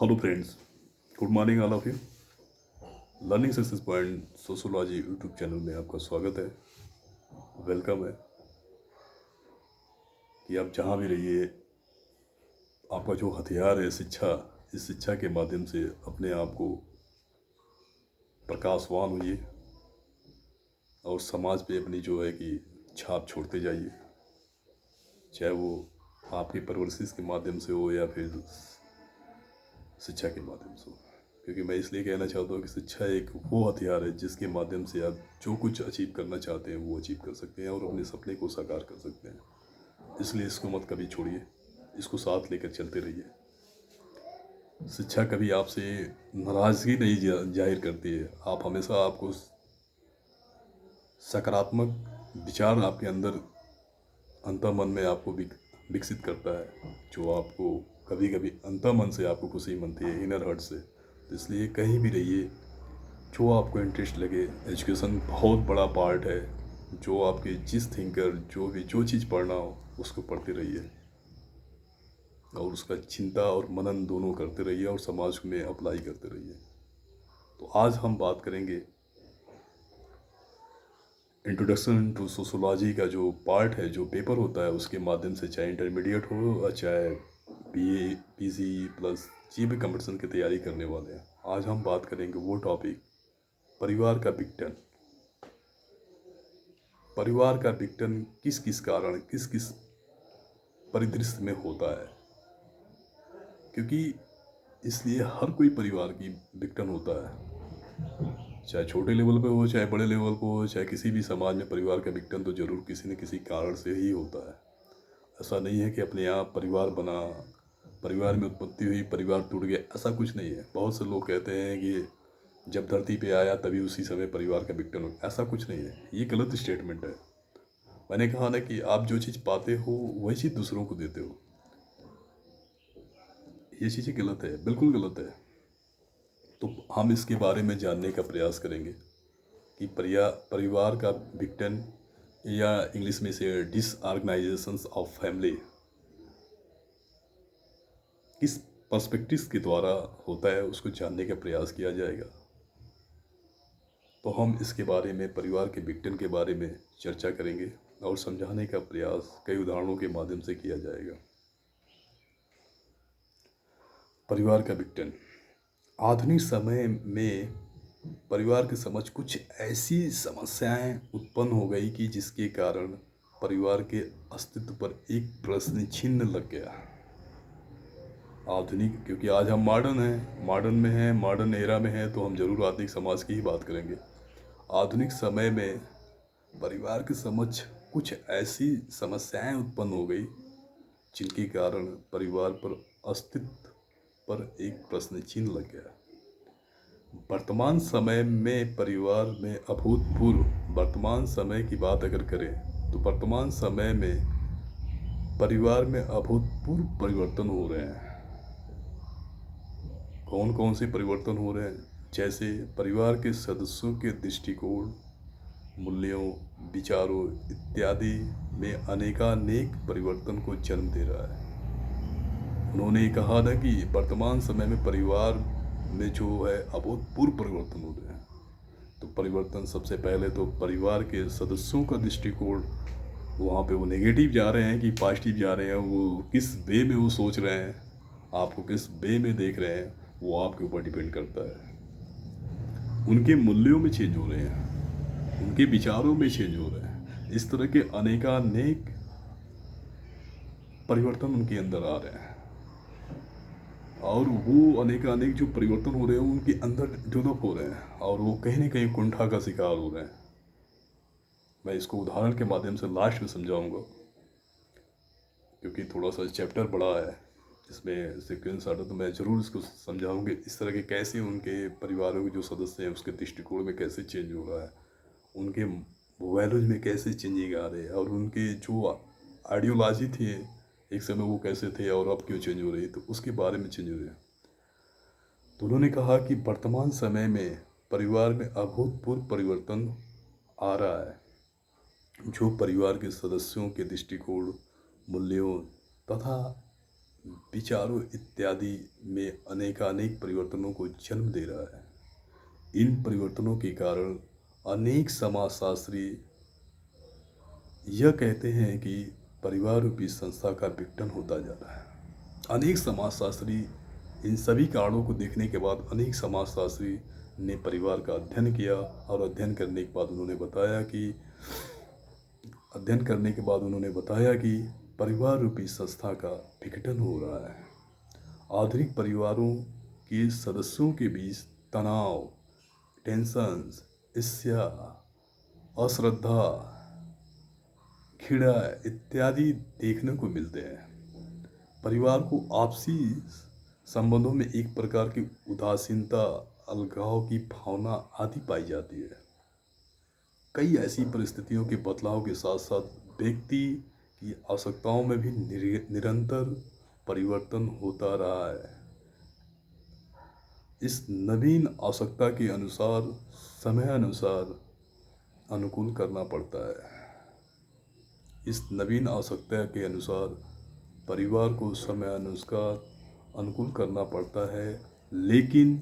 Hello friends, good morning all of you. Learning success point sociology YouTube channel में आपका स्वागत है। Welcome है कि आप जहाँ भी रहिए, आपका जो हथियार है शिक्षा, इस शिक्षा के माध्यम से अपने आप को प्रकाशवान होइए और समाज पे अपनी जो है कि छाप छोड़ते जाइए, चाहे वो आपकी परवरिश के माध्यम से हो या फिर शिक्षा के माध्यम से हो। क्योंकि मैं इसलिए कहना चाहता हूँ कि शिक्षा एक वो हथियार है जिसके माध्यम से आप जो कुछ अचीव करना चाहते हैं वो अचीव कर सकते हैं और अपने सपने को साकार कर सकते हैं। इसलिए इसको मत कभी छोड़िए, इसको साथ लेकर चलते रहिए। शिक्षा कभी आपसे नाराज़गी नहीं जाहिर करती है। आप हमेशा आपको सकारात्मक विचार आपके अंदर अंतर्मन में आपको विकसित करता है, जो आपको कभी कभी अंतर्मन से आपको खुशी मिलती है, इनर हर्ट से। तो इसलिए कहीं भी रहिए, जो आपको इंटरेस्ट लगे। एजुकेशन बहुत बड़ा पार्ट है। जो आपके जिस थिंकर जो चीज़ पढ़ना हो उसको पढ़ते रहिए और उसका चिंता और मनन दोनों करते रहिए और समाज में अप्लाई करते रहिए। तो आज हम बात करेंगे इंट्रोडक्शन टू सोशोलॉजी का जो पार्ट है, जो पेपर होता है, उसके माध्यम से, चाहे इंटरमीडिएट हो और चाहे बीए पीजी प्लस जी भी कंपटीशन की तैयारी करने वाले हैं। आज हम बात करेंगे वो टॉपिक, परिवार का विघटन। परिवार का विघटन किस किस कारण, किस किस परिदृश्य में होता है। क्योंकि इसलिए हर कोई परिवार की विघटन होता है, चाहे छोटे लेवल पे हो, चाहे बड़े लेवल पे हो, चाहे किसी भी समाज में परिवार का विघटन तो जरूर किसी न किसी कारण से ही होता है। ऐसा नहीं है कि अपने आप परिवार बना, परिवार में उत्पत्ति हुई, परिवार टूट गया, ऐसा कुछ नहीं है। बहुत से लोग कहते हैं कि जब धरती पे आया तभी उसी समय परिवार का विघटन हो, ऐसा कुछ नहीं है। ये गलत स्टेटमेंट है। मैंने कहा ना कि आप जो चीज़ पाते हो वही चीज़ दूसरों को देते हो। ये चीज़ें गलत है, बिल्कुल गलत है। तो हम इसके बारे में जानने का प्रयास करेंगे कि परिवार का विघटन, या इंग्लिश में से डिसऑर्गेनाइजेशंस ऑफ फैमिली, किस पर्सपेक्टिव के द्वारा होता है, उसको जानने का प्रयास किया जाएगा। तो हम इसके बारे में, परिवार के विघटन के बारे में चर्चा करेंगे और समझाने का प्रयास कई उदाहरणों के माध्यम से किया जाएगा। परिवार का विघटन आधुनिक समय में परिवार के समझ कुछ ऐसी समस्याएं उत्पन्न हो गई कि जिसके कारण परिवार के अस्तित्व पर एक प्रश्न चिन्ह लग गया। आधुनिक, क्योंकि आज हम मॉडर्न में हैं, मॉडर्न एरा में हैं, तो हम जरूर आधुनिक समाज की ही बात करेंगे। आधुनिक समय में परिवार के समक्ष कुछ ऐसी समस्याएं उत्पन्न हो गई जिनके कारण परिवार पर अस्तित्व पर एक प्रश्न चिन्ह लग गया। वर्तमान समय में परिवार में अभूतपूर्व, वर्तमान समय की बात अगर करें तो वर्तमान समय में परिवार में अभूतपूर्व परिवर्तन हो रहे हैं। कौन कौन से परिवर्तन हो रहे हैं? जैसे परिवार के सदस्यों के दृष्टिकोण, मूल्यों, विचारों इत्यादि में अनेकानेक परिवर्तन को जन्म दे रहा है। उन्होंने कहा था कि वर्तमान समय में परिवार में जो है अभूतपूर्व परिवर्तन हो रहे हैं। तो परिवर्तन, सबसे पहले तो परिवार के सदस्यों का दृष्टिकोण, वहाँ पे वो नेगेटिव जा रहे हैं कि पॉजिटिव जा रहे हैं, वो किस वे में वो सोच रहे हैं, आपको किस वे में देख रहे हैं, वो आपके ऊपर डिपेंड करता है। उनके मूल्यों में चेंज हो रहे हैं, उनके विचारों में चेंज हो रहे हैं। इस तरह के अनेकानेक परिवर्तन उनके अंदर आ रहे हैं और वो अनेकानेक जो परिवर्तन हो रहे हैं उनके अंदर डेवलप हो रहे हैं और वो कहीं ना कहीं कुंठा का शिकार हो रहे हैं। मैं इसको उदाहरण के माध्यम से लास्ट में समझाऊंगा, क्योंकि थोड़ा सा चैप्टर बड़ा है, इसमें सीक्वेंस आता, तो मैं ज़रूर इसको समझाऊंगे इस तरह के कैसे उनके परिवारों के जो सदस्य हैं उसके दृष्टिकोण में कैसे चेंज हो रहा है, उनके वैल्यूज में कैसे चेंजिंग आ रही है और उनके जो आइडियोलॉजी थी एक समय वो कैसे थे और अब क्यों चेंज हो रही है, तो उसके बारे में चेंज हो रही है। तो उन्होंने कहा कि वर्तमान समय में परिवार में अभूतपूर्व परिवर्तन आ रहा है, जो परिवार के सदस्यों के दृष्टिकोण, मूल्यों तथा विचारों इत्यादि में अनेकानेक परिवर्तनों को जन्म दे रहा है। इन परिवर्तनों के कारण अनेक समाजशास्त्री यह कहते हैं कि परिवार रूपी संस्था का विघटन होता जा रहा है। अनेक समाजशास्त्री इन सभी कारणों को देखने के बाद अनेक समाजशास्त्री ने परिवार का अध्ययन किया और अध्ययन करने के बाद उन्होंने बताया कि परिवार रूपी संस्था का विघटन हो रहा है। आधुनिक परिवारों के सदस्यों के बीच तनाव, टेंशन्स, ईर्ष्या, अश्रद्धा, घृणा इत्यादि देखने को मिलते हैं। परिवार को आपसी संबंधों में एक प्रकार की उदासीनता, अलगाव की भावना आदि पाई जाती है। कई ऐसी परिस्थितियों के बदलाव के साथ साथ व्यक्ति की आवश्यकताओं में भी निरंतर परिवर्तन होता रहा है। इस नवीन आवश्यकता के अनुसार समय अनुसार अनुकूल करना पड़ता है। इस नवीन आवश्यकता के अनुसार परिवार को समय अनुसार अनुकूल करना पड़ता है, लेकिन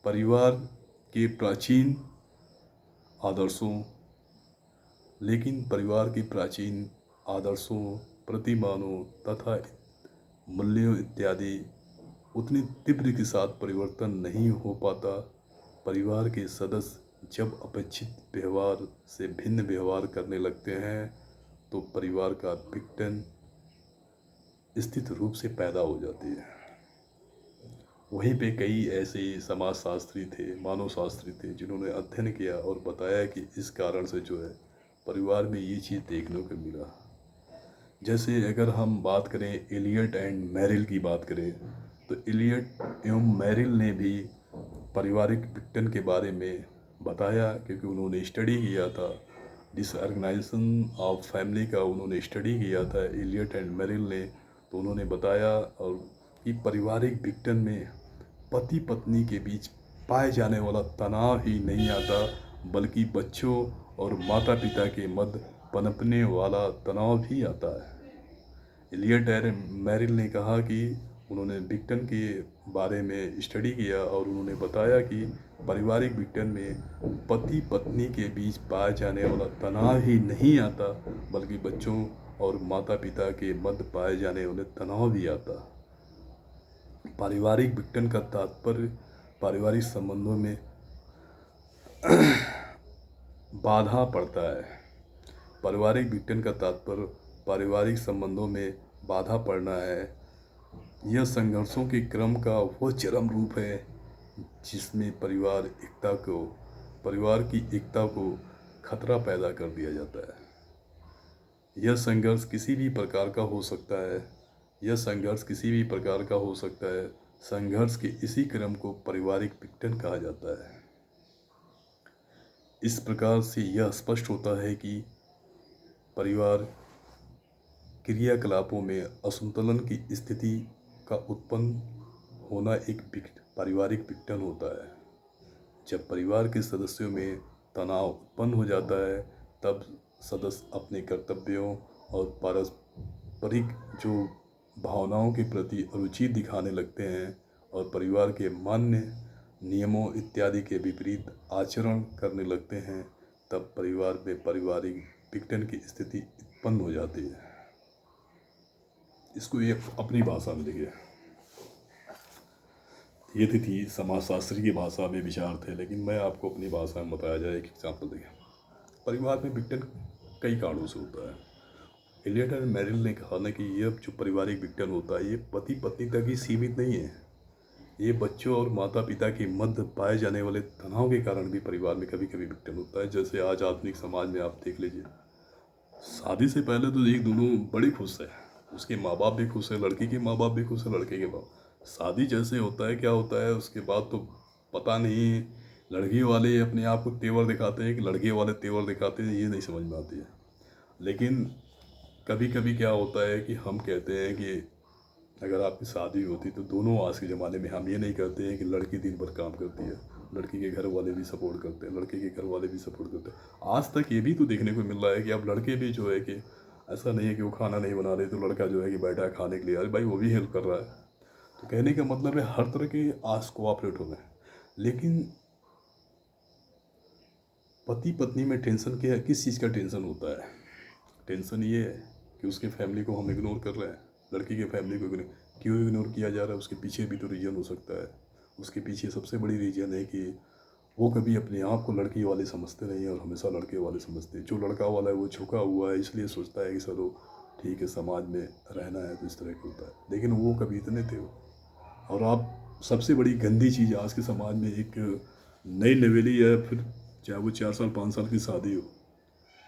परिवार के प्राचीन आदर्शों, प्रतिमानों तथा मूल्यों इत्यादि उतनी तीव्र के साथ परिवर्तन नहीं हो पाता। परिवार के सदस्य जब अपेक्षित व्यवहार से भिन्न व्यवहार करने लगते हैं तो परिवार का विघटन स्थित रूप से पैदा हो जाती है। वहीं पे कई ऐसे समाजशास्त्री थे, मानवशास्त्री थे, जिन्होंने अध्ययन किया और बताया कि इस कारण से जो है परिवार में ये चीज़ देखने को मिला। जैसे अगर हम बात करें एलियट एंड मेरिल की बात करें तो एलियट एवं मेरिल ने भी पारिवारिक विघटन के बारे में बताया, क्योंकि उन्होंने स्टडी किया था, डिसऑर्गेनाइजेशन ऑफ फैमिली का उन्होंने स्टडी किया था एलियट एंड मेरिल ने। तो उन्होंने बताया और कि पारिवारिक विघटन में पति पत्नी के बीच पाए जाने वाला तनाव ही नहीं आता, बल्कि बच्चों और माता पिता के मध्य पनपने वाला तनाव भी आता है। एलियट एंड मेरिल ने कहा कि उन्होंने विघटन के बारे में स्टडी किया और उन्होंने बताया कि पारिवारिक विघटन में पति पत्नी के बीच पाए जाने वाला तनाव ही नहीं आता, बल्कि बच्चों और माता पिता के मध्य पाए जाने वाले तनाव भी आता। पारिवारिक विघटन का तात्पर्य पारिवारिक संबंधों में बाधा पड़ता है। पारिवारिक विघटन का तात्पर्य पारिवारिक संबंधों में बाधा पड़ना है। यह संघर्षों के क्रम का वो चरम रूप है जिसमें परिवार की एकता को खतरा पैदा कर दिया जाता है। यह संघर्ष किसी भी प्रकार का हो सकता है। संघर्ष के इसी क्रम को पारिवारिक विघटन कहा जाता है। इस प्रकार से यह स्पष्ट होता है कि परिवार क्रियाकलापों में असंतुलन की स्थिति का उत्पन्न होना एक पारिवारिक विघटन होता है। जब परिवार के सदस्यों में तनाव उत्पन्न हो जाता है, तब सदस्य अपने कर्तव्यों और पारस्परिक जो भावनाओं के प्रति रुचि दिखाने लगते हैं और परिवार के मान्य नियमों इत्यादि के विपरीत आचरण करने लगते हैं, तब परिवार में पारिवारिक विघटन की स्थिति उत्पन्न हो जाती है। इसको ये अपनी भाषा में देखिए। ये थी समाजशास्त्री की भाषा में विचार थे, लेकिन मैं आपको अपनी भाषा में बताया जाए। एक एग्जाम्पल देखिए। परिवार में विघटन कई कारणों से होता है। एलियट एंड मेरिल ने कहा ना कि यह जो पारिवारिक विघटन होता है, ये पति पत्नी तक ही सीमित नहीं है। ये बच्चों और माता पिता के मध्य पाए जाने वाले तनाव के कारण भी परिवार में कभी कभी विघटन होता है। जैसे आज आधुनिक समाज में आप देख लीजिए, शादी से पहले तो एक दोनों बड़े खुश है, उसके माँ बाप भी खुश है, लड़की के माँ बाप भी खुश है, लड़के के बाप। शादी जैसे होता है, क्या होता है उसके बाद तो पता नहीं, लड़की वाले अपने आप को तेवर दिखाते हैं कि लड़के वाले तेवर दिखाते हैं, ये नहीं समझ में आती है। लेकिन कभी कभी क्या होता है कि हम कहते हैं कि अगर आपकी शादी होती तो दोनों, आज के ज़माने में हम ये नहीं कहते हैं कि लड़की दिन भर काम करती है, लड़की के घर वाले भी सपोर्ट करते हैं, लड़के के घर वाले भी सपोर्ट करते हैं। आज तक ये भी तो देखने को मिल रहा है कि अब लड़के भी जो है कि ऐसा नहीं है कि वो खाना नहीं बना रही तो लड़का जो है कि बैठा है खाने के लिए, अरे भाई वो भी हेल्प कर रहा है। तो कहने का मतलब है हर तरह के आस कोऑपरेट हो रहे हैं। लेकिन पति पत्नी में टेंशन क्या है, किस चीज़ का टेंशन होता है? टेंशन ये है कि उसके फैमिली को हम इग्नोर कर रहे हैं, लड़की के फैमिली को इग्नोर। क्यों इग्नोर किया जा रहा है? उसके पीछे भी तो रीज़न हो सकता है। उसके पीछे सबसे बड़ी रीज़न है कि वो कभी अपने आप को लड़की वाले समझते नहीं हैं और हमेशा लड़के वाले समझते हैं। जो लड़का वाला है वो झुका हुआ है, इसलिए सोचता है कि चलो ठीक है, समाज में रहना है तो इस तरह का होता है। लेकिन वो कभी इतने थे वो। और आप सबसे बड़ी गंदी चीज़ आज के समाज में, एक नई नवेली या फिर चाहे वो 4 साल 5 साल की शादी हो,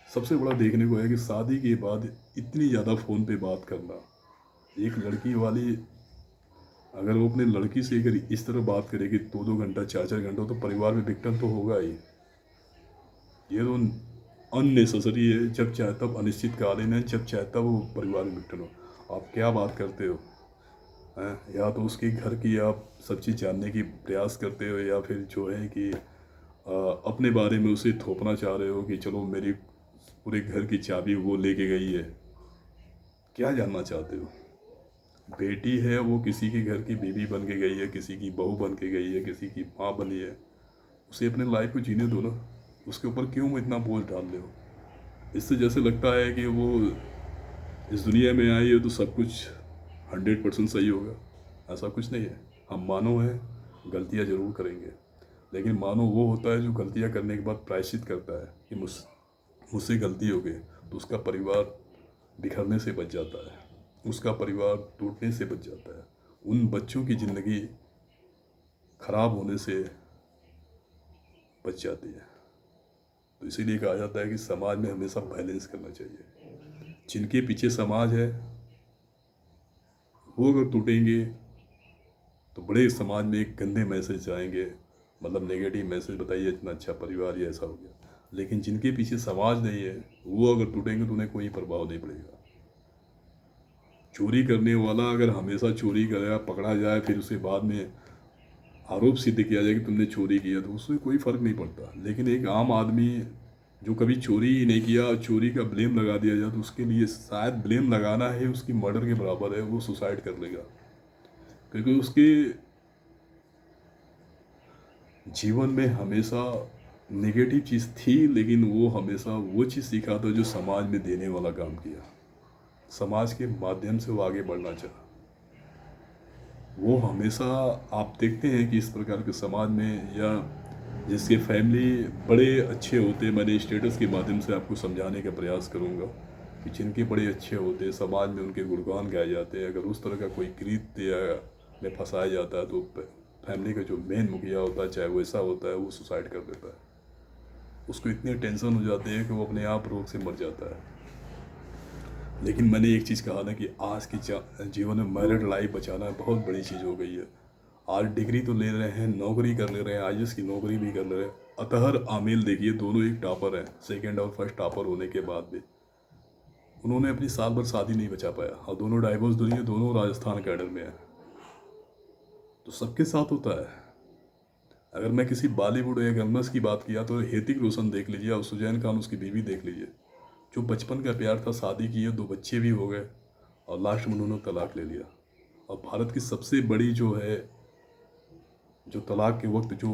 सबसे बड़ा देखने को है कि शादी के बाद इतनी ज़्यादा फ़ोन पे बात करना। एक लड़की वाली अगर वो अपने लड़की से अगर इस तरह बात करेगी 2-2 घंटा 4-4 घंटा, तो परिवार में विघटन तो होगा ही। ये तो अननेसेसरी है। जब चाहे तब अनिश्चितकालीन है, जब चाहे तब वो परिवार में विघटन हो। आप क्या बात करते हो हैं? या तो उसके घर की आप सब चीज़ जानने की प्रयास करते हो, या फिर जो है कि अपने बारे में उसे थोपना चाह रहे हो कि चलो मेरी पूरे घर की चाबी वो लेके गई है। क्या जानना चाहते हो? बेटी है वो किसी के घर की बीवी बन के गई है, किसी की बहू बन के गई है, किसी की माँ बनी है। उसे अपने लाइफ को जीने दो ना। उसके ऊपर क्यों इतना बोझ डाल रहे हो? इससे जैसे लगता है कि वो इस दुनिया में आई है तो सब कुछ 100% सही होगा। ऐसा कुछ नहीं है। हम मानव हैं, गलतियाँ ज़रूर करेंगे। लेकिन मानव वो होता है जो गलतियाँ करने के बाद प्रायश्चित करता है कि मुझसे गलती हो गई, तो उसका परिवार बिखरने से बच जाता है, उसका परिवार टूटने से बच जाता है, उन बच्चों की ज़िंदगी खराब होने से बच जाती है। तो इसीलिए कहा जाता है कि समाज में हमेशा बैलेंस करना चाहिए। जिनके पीछे समाज है वो अगर टूटेंगे तो बड़े समाज में एक गंदे मैसेज आएंगे, मतलब नेगेटिव मैसेज, बताइए इतना अच्छा परिवार ये ऐसा हो गया। लेकिन जिनके पीछे समाज नहीं है वो अगर टूटेंगे तो उन्हें कोई प्रभाव नहीं पड़ेगा। चोरी करने वाला अगर हमेशा चोरी करेगा, पकड़ा जाए, फिर उसे बाद में आरोप सिद्ध किया जाए कि तुमने चोरी किया, तो उससे कोई फ़र्क नहीं पड़ता। लेकिन एक आम आदमी जो कभी चोरी ही नहीं किया, चोरी का ब्लेम लगा दिया जाए, तो उसके लिए शायद ब्लेम लगाना है उसकी मर्डर के बराबर है। वो सुसाइड कर लेगा, क्योंकि उसके जीवन में हमेशा नेगेटिव चीज़ थी, लेकिन वो हमेशा वो चीज़ सीखा था जो समाज में देने वाला काम किया। समाज के माध्यम से वो आगे बढ़ना चाहा। वो हमेशा, आप देखते हैं कि इस प्रकार के समाज में या जिसके फैमिली बड़े अच्छे होते हैं, मैंने स्टेटस के माध्यम से आपको समझाने का प्रयास करूँगा कि जिनके बड़े अच्छे होते हैं, समाज में उनके गुणगान गाए जाते हैं। अगर उस तरह का कोई कृत्य में फंसाया जाता है तो फैमिली का जो मेन मुखिया होता है, चाहे वो ऐसा होता है, वो सुसाइड कर देता है। उसको इतनी टेंशन हो जाती है कि वो अपने आप रोग से मर जाता है। लेकिन मैंने एक चीज़ कहा ना कि आज के जीवन में मैरिड लाइफ बचाना बहुत बड़ी चीज़ हो गई है। आज डिग्री तो ले रहे हैं, नौकरी कर ले रहे हैं, आईएएस की नौकरी भी कर ले रहे हैं। अतहर आमिल देखिए, दोनों एक टॉपर हैं, सेकंड और फर्स्ट टॉपर होने के बाद भी उन्होंने अपनी साल भर शादी नहीं बचा पाया, और दोनों डाइवोर्स दुनिया, दोनों राजस्थान कैडर में है। तो सबके साथ होता है। अगर मैं किसी बॉलीवुड या गलमस की बात किया तो ऋतिक रोशन देख लीजिए, और सुजैन खान उसकी बीवी देख लीजिए। जो बचपन का प्यार था, शादी की है, 2 बच्चे भी हो गए, और लास्ट में उन्होंने तलाक ले लिया। और भारत की सबसे बड़ी जो है, जो तलाक के वक्त जो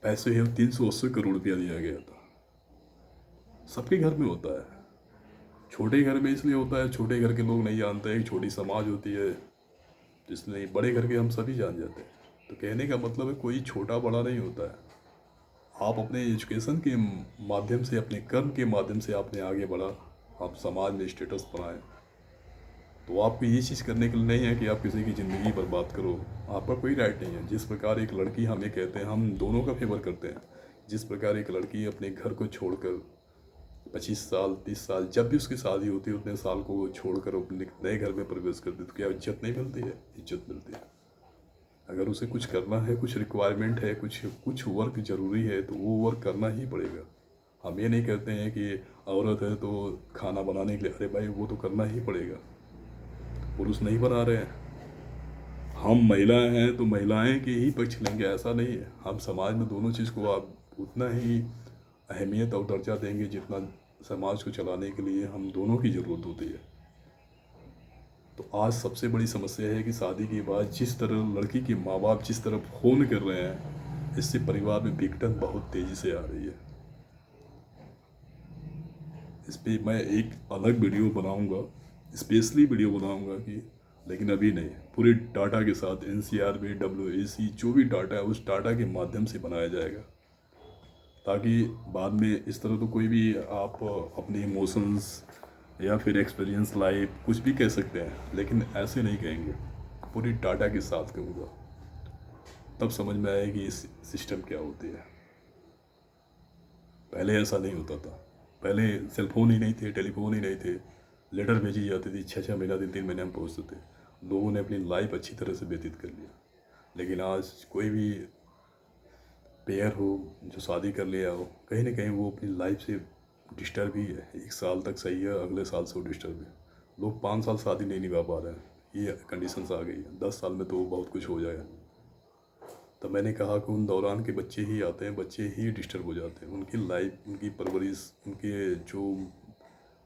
पैसे है, 380 करोड़ रुपया दिया गया था। सबके घर में होता है। छोटे घर में इसलिए होता है, छोटे घर के लोग नहीं जानते हैं, छोटी समाज होती है, इसलिए बड़े घर के हम सभी जान जाते हैं। तो कहने का मतलब है कोई छोटा बड़ा नहीं होता है। आप अपने एजुकेशन के माध्यम से, अपने कर्म के माध्यम से आपने आगे बढ़ा, आप समाज में स्टेटस बनाए, तो आपको ये चीज़ करने के लिए नहीं है कि आप किसी की ज़िंदगी बर्बाद करो। आपका कोई राइट नहीं है। जिस प्रकार एक लड़की, हमें कहते हैं, हम दोनों का फेवर करते हैं, जिस प्रकार एक लड़की अपने घर को छोड़कर 25 साल 30 साल, जब भी उसकी शादी होती है उतने साल को वो छोड़कर अपने नए घर में प्रवेश करती है, तो क्या इज्जत नहीं मिलती है? इज्जत मिलती है। अगर उसे कुछ करना है, कुछ रिक्वायरमेंट है, कुछ वर्क ज़रूरी है, तो वो वर्क करना ही पड़ेगा। हम ये नहीं कहते हैं कि औरत है तो खाना बनाने के लिए, अरे भाई वो तो करना ही पड़ेगा। पुरुष नहीं बना रहे हैं, हम महिलाएं हैं तो महिलाएं के ही पक्ष लेंगे, ऐसा नहीं है। हम समाज में दोनों चीज़ को आप उतना ही अहमियत और दर्जा देंगे जितना समाज को चलाने के लिए हम दोनों की ज़रूरत होती है। तो आज सबसे बड़ी समस्या है कि शादी के बाद जिस तरह लड़की के माँ बाप जिस तरह फ़ोन कर रहे हैं, इससे परिवार में विघटन बहुत तेज़ी से आ रही है। इस पे मैं एक अलग वीडियो बनाऊंगा, स्पेशली वीडियो बनाऊंगा कि, लेकिन अभी नहीं, पूरे डाटा के साथ NCRB WAC जो भी डाटा है उस डाटा के माध्यम से बनाया जाएगा, ताकि बाद में इस तरह तो कोई भी आप अपने इमोशंस या फिर एक्सपीरियंस लाइफ कुछ भी कह सकते हैं, लेकिन ऐसे नहीं कहेंगे, पूरी डाटा के साथ कहूँगा, तब समझ में आएगी इस सिस्टम क्या होती है। पहले ऐसा नहीं होता था, पहले सेलफोन ही नहीं थे, टेलीफोन ही नहीं थे, लेटर भेजी जाती थी, 6-6 महीना 3-3 महीने में पहुँचते थे, लोगों ने अपनी लाइफ अच्छी तरह से व्यतीत कर लिया। लेकिन आज कोई भी पेयर हो जो शादी कर लिया हो, कहीं ना कहीं वो अपनी लाइफ से डिस्टर्ब ही है। 1 साल तक सही है, अगले साल से वो डिस्टर्ब है। लोग 5 साल शादी नहीं निभा पा रहे हैं, ये कंडीशंस आ गई है। 10 साल में तो बहुत कुछ हो जाएगा। तो मैंने कहा कि उन दौरान के बच्चे ही आते हैं, बच्चे ही डिस्टर्ब हो जाते हैं, उनकी लाइफ, उनकी परवरिश, उनके जो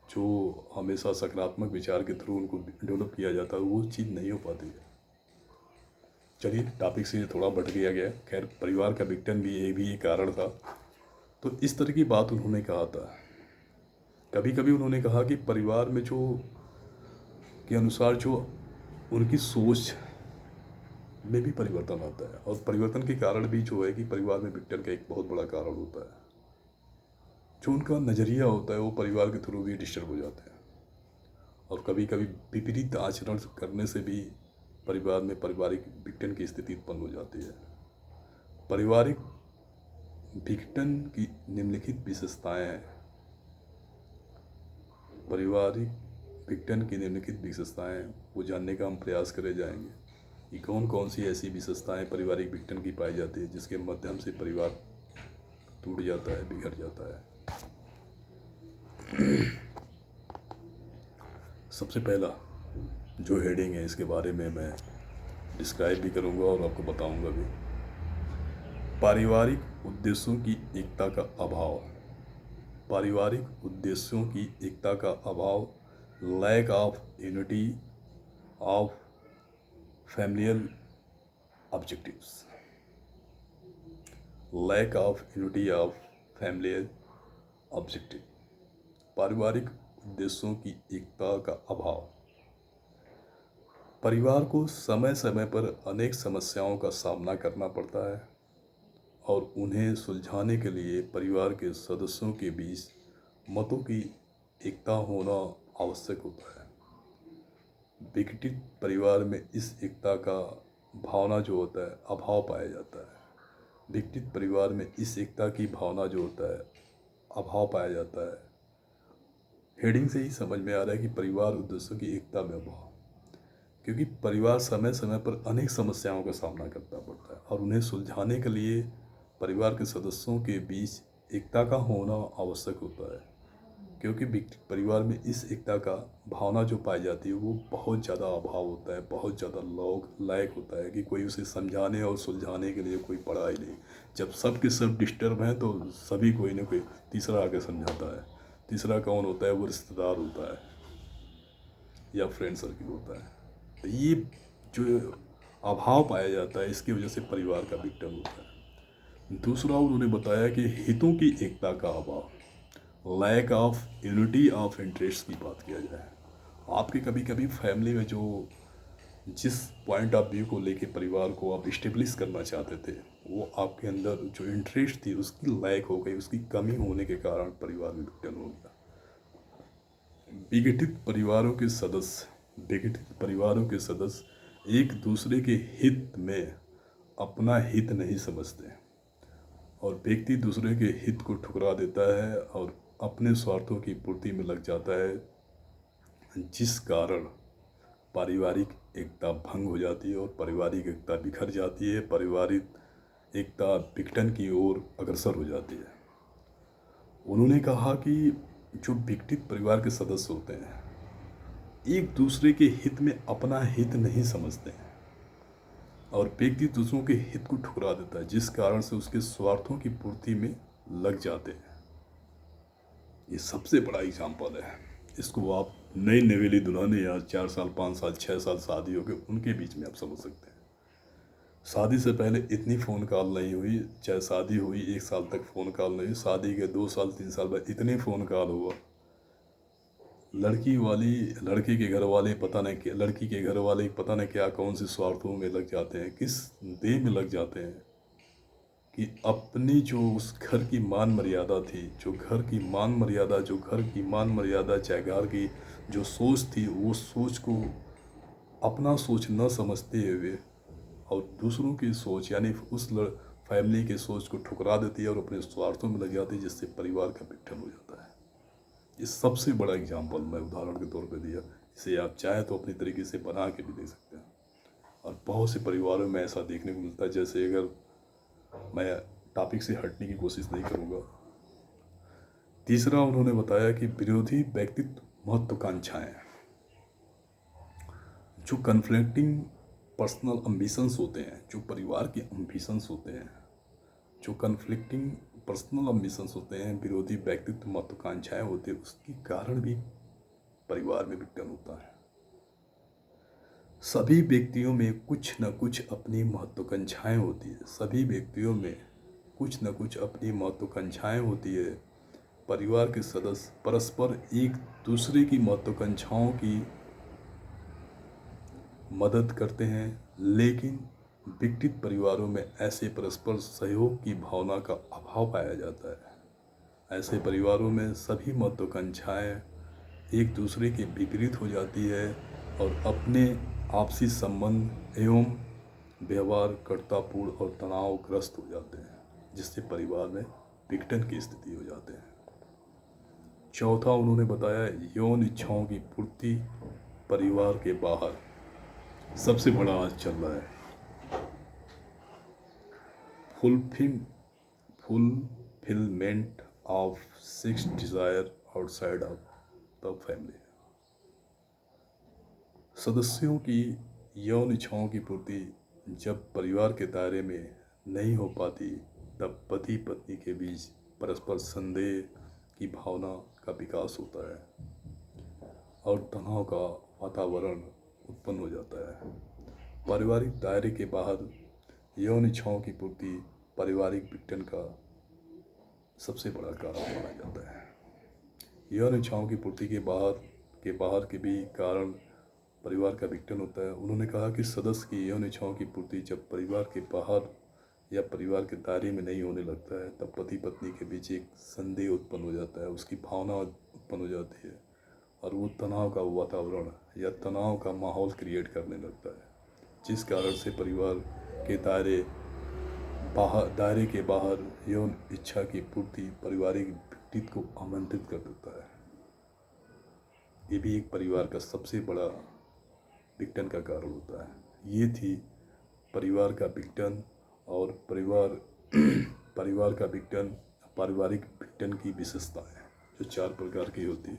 जो हमेशा सकारात्मक विचार के थ्रू उनको डेवलप किया जाता है, वो चीज़ नहीं हो पाती है। चलिए, टॉपिक से थोड़ा भटक गया। खैर, परिवार का विघटन भी एक कारण था। तो इस तरह की बात उन्होंने कहा था। कभी कभी उन्होंने कहा कि परिवार में जो के अनुसार जो उनकी सोच में भी परिवर्तन आता है, और परिवर्तन के कारण भी जो है कि परिवार में विघटन का एक बहुत बड़ा कारण होता है। जो उनका नज़रिया होता है वो परिवार के थ्रू भी डिस्टर्ब हो जाते हैं, और कभी कभी विपरीत आचरण करने से भी परिवार में पारिवारिक विघटन की स्थिति उत्पन्न हो जाती है। पारिवारिक विघटन की निम्नलिखित विशेषताएं हैं। पारिवारिक विघटन की निम्नलिखित विशेषताएं वो जानने का हम प्रयास करे जाएंगे कि कौन कौन सी ऐसी विशेषताएं पारिवारिक विघटन की पाई जाती है जिसके माध्यम से परिवार टूट जाता है, बिगड़ जाता है। सबसे पहला जो हेडिंग है, इसके बारे में मैं डिस्क्राइब भी करूंगा और आपको बताऊंगा भी। पारिवारिक उद्देश्यों की एकता का अभाव। पारिवारिक उद्देश्यों की एकता का अभाव, lack of unity of familial objectives. Lack of unity of familial objective. पारिवारिक उद्देश्यों की एकता का अभाव। परिवार को समय समय पर अनेक समस्याओं का सामना करना पड़ता है, और उन्हें सुलझाने के लिए परिवार के सदस्यों के बीच मतों की एकता होना आवश्यक होता है। विघटित परिवार में इस एकता का भावना जो होता है अभाव पाया जाता है। विघटित परिवार में इस एकता की भावना जो होता है अभाव पाया जाता है। हेडिंग से ही समझ में आ रहा है कि परिवार उद्देश्यों की एकता में अभाव, क्योंकि परिवार समय समय पर अनेक समस्याओं का सामना करना पड़ता है, और उन्हें सुलझाने के लिए परिवार के सदस्यों के बीच एकता का होना आवश्यक होता है। क्योंकि परिवार में इस एकता का भावना जो पाई जाती है वो बहुत ज़्यादा अभाव होता है, बहुत ज़्यादा लोग लायक होता है कि कोई उसे समझाने और सुलझाने के लिए कोई पड़ा ही नहीं। जब सब के सब डिस्टर्ब हैं तो सभी कोई ना कोई तीसरा आके समझाता है। तीसरा कौन होता है? वो रिश्तेदार होता है या फ्रेंड सर्किल होता है। तो ये जो अभाव पाया जाता है, इसकी वजह से परिवार का विघटन होता है। दूसरा उन्होंने बताया कि हितों की एकता का अभाव, lack of unity of interest की बात किया जाए। आपके कभी कभी फैमिली में जो जिस पॉइंट ऑफ व्यू को लेके परिवार को आप इस्टेब्लिश करना चाहते थे, वो आपके अंदर जो इंटरेस्ट थी उसकी लैक हो गई, उसकी कमी होने के कारण परिवार में विघटन हो गया। विघटित परिवारों के सदस्य एक दूसरे के हित में अपना हित नहीं समझते, और व्यक्ति दूसरे के हित को ठुकरा देता है और अपने स्वार्थों की पूर्ति में लग जाता है, जिस कारण पारिवारिक एकता भंग हो जाती है और पारिवारिक एकता बिखर जाती है। पारिवारिक एकता विघटन की ओर अग्रसर हो जाती है। उन्होंने कहा कि जो विघटित परिवार के सदस्य होते हैं एक दूसरे के हित में अपना हित नहीं समझते हैं, और व्यक्ति दूसरों के हित को ठुकरा देता है, जिस कारण से उसके स्वार्थों की पूर्ति में लग जाते हैं। ये सबसे बड़ा एग्जाम्पल है। इसको आप नई नवेली दुल्हन या 4 साल 5 साल 6 साल शादी हो गए उनके बीच में आप समझ सकते हैं। शादी से पहले इतनी फ़ोन कॉल नहीं हुई, चाहे शादी हुई 1 साल तक फ़ोन कॉल नहीं हुई, शादी के 2 साल 3 साल बाद इतने फ़ोन कॉल हुआ। लड़की के घर वाले पता नहीं क्या, लड़की के घर वाले पता नहीं क्या कौन से स्वार्थों में लग जाते हैं, किस देह में लग जाते हैं कि अपनी जो उस घर की मान मर्यादा थी, जो घर की मान मर्यादा चाहे घर की जो सोच थी, वो सोच को अपना सोच न समझते हुए और दूसरों की सोच यानी उस फैमिली की सोच को ठुकरा देती है और अपने स्वार्थों में लग जाती है, जिससे परिवार का विघटन हो जाता है। ये सबसे बड़ा एग्जाम्पल मैं उदाहरण के तौर पे दिया। इसे आप चाहे तो अपनी तरीके से बना के भी देख सकते हैं। और बहुत से परिवारों में ऐसा देखने को मिलता है। जैसे अगर मैं टॉपिक से हटने की कोशिश नहीं करूँगा। तीसरा उन्होंने बताया कि विरोधी व्यक्तित्व महत्वाकांक्षाएं, जो कन्फ्लिक्टिंग पर्सनल अम्बिशंस होते हैं, जो परिवार के अम्बिशंस होते हैं, जो कन्फ्लिक्टिंग पर्सनल अम्बिशंस होते हैं, विरोधी व्यक्तित्व महत्वाकांक्षाएं होती है, उसके कारण भी परिवार में विघटन होता है। सभी व्यक्तियों में कुछ न कुछ अपनी महत्वाकांक्षाएं होती है। सभी व्यक्तियों में कुछ न कुछ अपनी महत्वाकांक्षाएं होती है। परिवार के सदस्य परस्पर एक दूसरे की महत्वाकांक्षाओं की मदद करते हैं, लेकिन विघटित परिवारों में ऐसे परस्पर सहयोग की भावना का अभाव पाया जाता है। ऐसे परिवारों में सभी महत्वाकांक्षाएं एक दूसरे के विपरीत हो जाती है और अपने आपसी संबंध एवं व्यवहार कटुतापूर्ण और तनावग्रस्त हो जाते हैं, जिससे परिवार में विघटन की स्थिति हो जाते हैं। चौथा उन्होंने बताया यौन इच्छाओं की पूर्ति परिवार के बाहर सबसे बड़ा आज चल रहा है। Fulfilment of sex Dzire outside of the family. सदस्यों की यौन इच्छाओं की पूर्ति जब परिवार के दायरे में नहीं हो पाती, तब पति पत्नी के बीच परस्पर संदेह की भावना का विकास होता है और तनाव का वातावरण उत्पन्न हो जाता है। पारिवारिक दायरे के बाहर यौन इच्छाओं की पूर्ति पारिवारिक विघटन का सबसे बड़ा कारण माना जाता है। यौन इच्छाओं की पूर्ति के बाहर के भी कारण परिवार का विघटन होता है। उन्होंने कहा कि सदस्य की यौन इच्छाओं की पूर्ति जब परिवार के बाहर या परिवार के दायरे में नहीं होने लगता है, तब पति पत्नी के बीच एक संदेह उत्पन्न हो जाता है, उसकी भावना उत्पन्न हो जाती है और वो तनाव का वातावरण या तनाव का माहौल क्रिएट करने लगता है, जिस कारण से परिवार के दायरे के बाहर यौन इच्छा की पूर्ति पारिवारिक व्यक्तित्व को आमंत्रित कर देता है। ये भी एक परिवार का सबसे बड़ा विघटन का कारण होता है। ये थी परिवार का विघटन और परिवार का विघटन, पारिवारिक विघटन की विशेषताएं जो 4 प्रकार की होती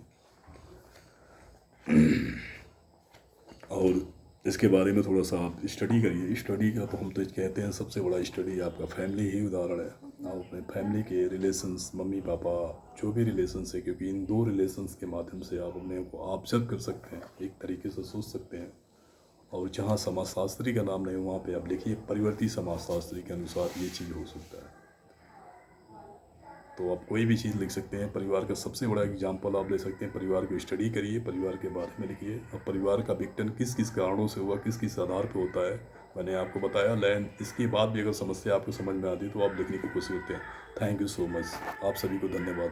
और इसके बारे में थोड़ा सा आप स्टडी करिए। स्टडी का तो हम तो कहते हैं सबसे बड़ा स्टडी आपका फैमिली ही उदाहरण है। आप अपने फैमिली के रिलेशंस, मम्मी पापा जो भी रिलेशंस है, क्योंकि इन 2 रिलेशंस के माध्यम से आप अपने को ऑब्जर्व कर सकते हैं, एक तरीके से सोच सकते हैं। और जहाँ समाजशास्त्री का नाम नहीं वहाँ पे आप लिखिए परिवर्ती समाजशास्त्री के अनुसार ये चीज़ हो सकता है। तो आप कोई भी चीज़ लिख सकते हैं। परिवार का सबसे बड़ा एग्जाम्पल आप ले सकते हैं। परिवार को स्टडी करिए, परिवार के बारे में लिखिए और परिवार का विघटन किस किस कारणों से हुआ, किस किस आधार पर होता है, मैंने आपको बताया। लैंड इसके बाद भी अगर समस्या आपको समझ में आती है तो आप लिखने की कोशिश करते हैं। थैंक यू सो मच, आप सभी को धन्यवाद।